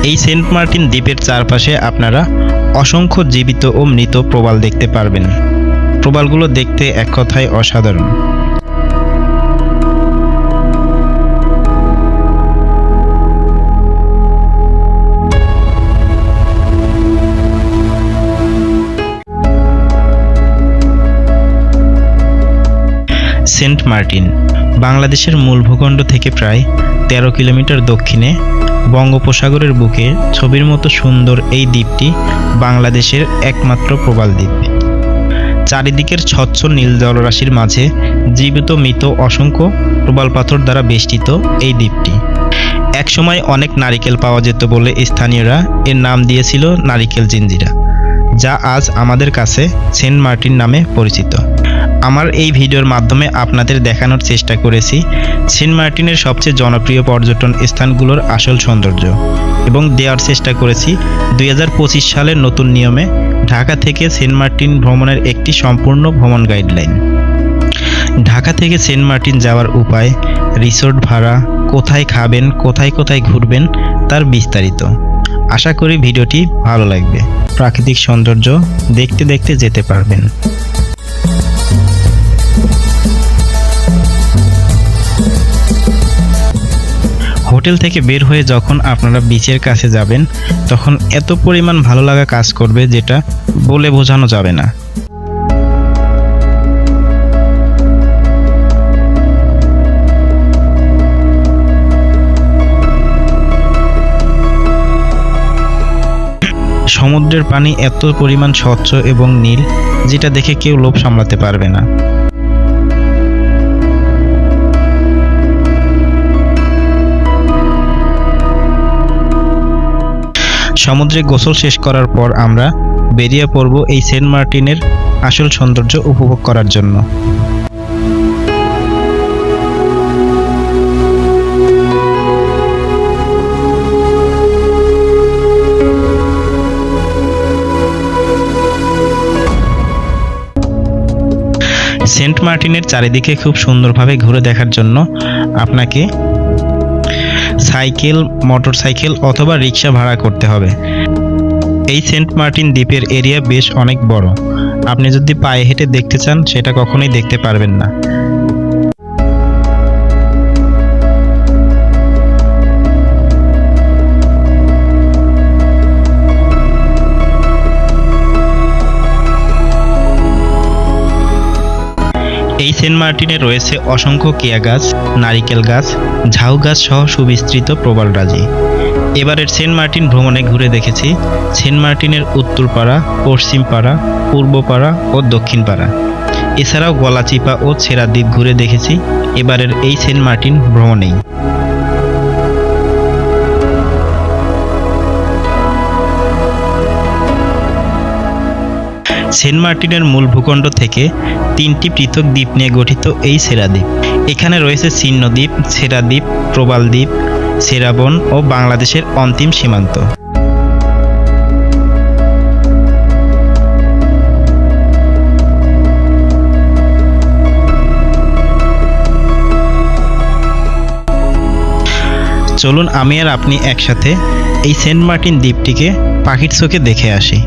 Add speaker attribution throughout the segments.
Speaker 1: এই Saint Martin দ্বীপের চারপাশে আপনারা অসংখ্য জীবিত ও মৃত প্রবাল দেখতে পারবেন। প্রবালগুলো দেখতে এক কথায় অসাধারণ। সেন্ট মার্টিন বাংলাদেশের মূল ভূখণ্ড থেকে প্রায় 13 কিলোমিটার দক্ষিণে বঙ্গোপসাগরের বুকে ছবির মতো সুন্দর এই দ্বীপটি বাংলাদেশের একমাত্র প্রবাল দ্বীপ। চারিদিকের স্বচ্ছ নীল জলরাশির মাঝে জীবিত মৃত অসংখ্য প্রবাল পাথর দ্বারা বেষ্টিত এই দ্বীপটি। একসময় অনেক নারিকেল পাওয়া যেত বলে স্থানীয়রা এর নাম দিয়েছিল নারিকেল জিঞ্জিরা, যা আজ আমাদের কাছে সেন্ট মার্টিন নামে পরিচিত। আমার এই ভিডিওর মাধ্যমে আপনাদের দেখানোর চেষ্টা করেছি সেন্ট মার্টিনের সবচেয়ে জনপ্রিয় পর্যটন স্থানগুলোর আসল সৌন্দর্য, এবং দেওয়ার চেষ্টা করেছি 2025 সালের নতুন নিয়মে ঢাকা থেকে সেন্ট মার্টিন ভ্রমণের একটি সম্পূর্ণ ভ্রমণ গাইডলাইন। ঢাকা থেকে সেন্ট মার্টিন যাওয়ার উপায়, রিসোর্ট ভাড়া, কোথায় খাবেন, কোথায় কোথায় ঘুরবেন তার বিস্তারিত। আশা করি ভিডিওটি ভালো লাগবে। প্রাকৃতিক সৌন্দর্য দেখতে দেখতে যেতে পারবেন। হোটেল থেকে বের হয়ে যখন আপনারা বিচের কাছে যাবেন, তখন এত পরিমাণ ভালো লাগা কাজ করবে যেটা বলে বোঝানো যাবে না। সমুদ্রের পানি এত পরিমাণ স্বচ্ছ এবং নীল, যেটা দেখে কেউ লোভ সামলাতে পারবে না। সমুদ্রে গোসল শেষ করার পর আমরা বেরিয়ে পড়ব এই সেন্ট মার্টিনের আসল সৌন্দর্য উপভোগ করার জন্য। সেন্ট মার্টিনের চারিদিকে খুব সুন্দরভাবে ঘুরে দেখার জন্য আপনাকে সাইকেল, মোটরসাইকেল অথবা রিক্সা ভাড়া করতে হবে। এই সেন্ট মার্টিন দ্বীপের এরিয়া বেশ অনেক বড়। আপনি যদি পায়ে হেঁটে দেখতে চান, সেটা কখনোই দেখতে পারবেন না। এই সেন্ট মার্টিনে রয়েছে অসংখ্য কেয়া গাছ, নারিকেল গাছ, ঝাউ গাছ সহ সুবিস্তৃত প্রবালরাজি। এবারের সেন্ট মার্টিন ভ্রমণে ঘুরে দেখেছি সেন্ট মার্টিনের উত্তরপাড়া, পশ্চিমপাড়া, পূর্বপাড়া ও দক্ষিণপাড়া। এছাড়াও গলাচিপা ও ছেড়া দ্বীপ ঘুরে দেখেছি এবারের এই সেন্ট মার্টিন ভ্রমণেই। সেন্ট মার্টিনের মূল ভূখণ্ড থেকে 3টি পৃথক দ্বীপ নিয়ে গঠিত এই সেরা দ্বীপ। এখানে রয়েছে চিহ্ন দ্বীপ, সেরা দ্বীপ, প্রবাল দ্বীপ, সেরাবন ও বাংলাদেশের অন্তিম সীমান্ত। চলুন আমি আর আপনি একসাথে এই সেন্ট মার্টিন দ্বীপটিকে পাখির চোখে দেখে আসি।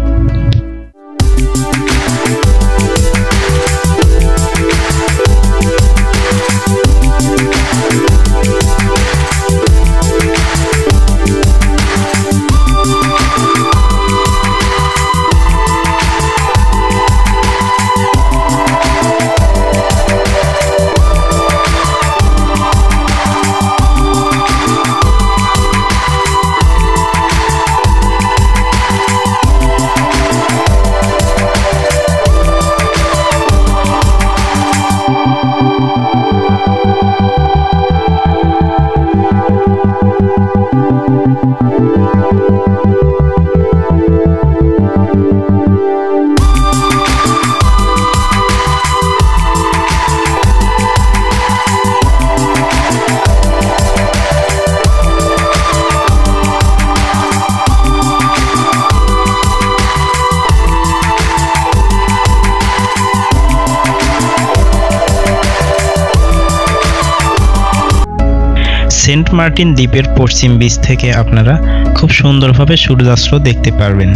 Speaker 1: সেন্ট মার্টিন দ্বীপের পশ্চিম বিচ থেকে আপনারা খুব সুন্দরভাবে সূর্যাস্ত দেখতে পারবেন।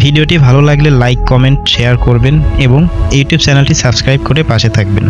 Speaker 1: ভিডিওটি ভালো লাগলে লাইক, কমেন্ট, শেয়ার করবেন এবং ইউটিউব চ্যানেলটি সাবস্ক্রাইব করে পাশে থাকবেন।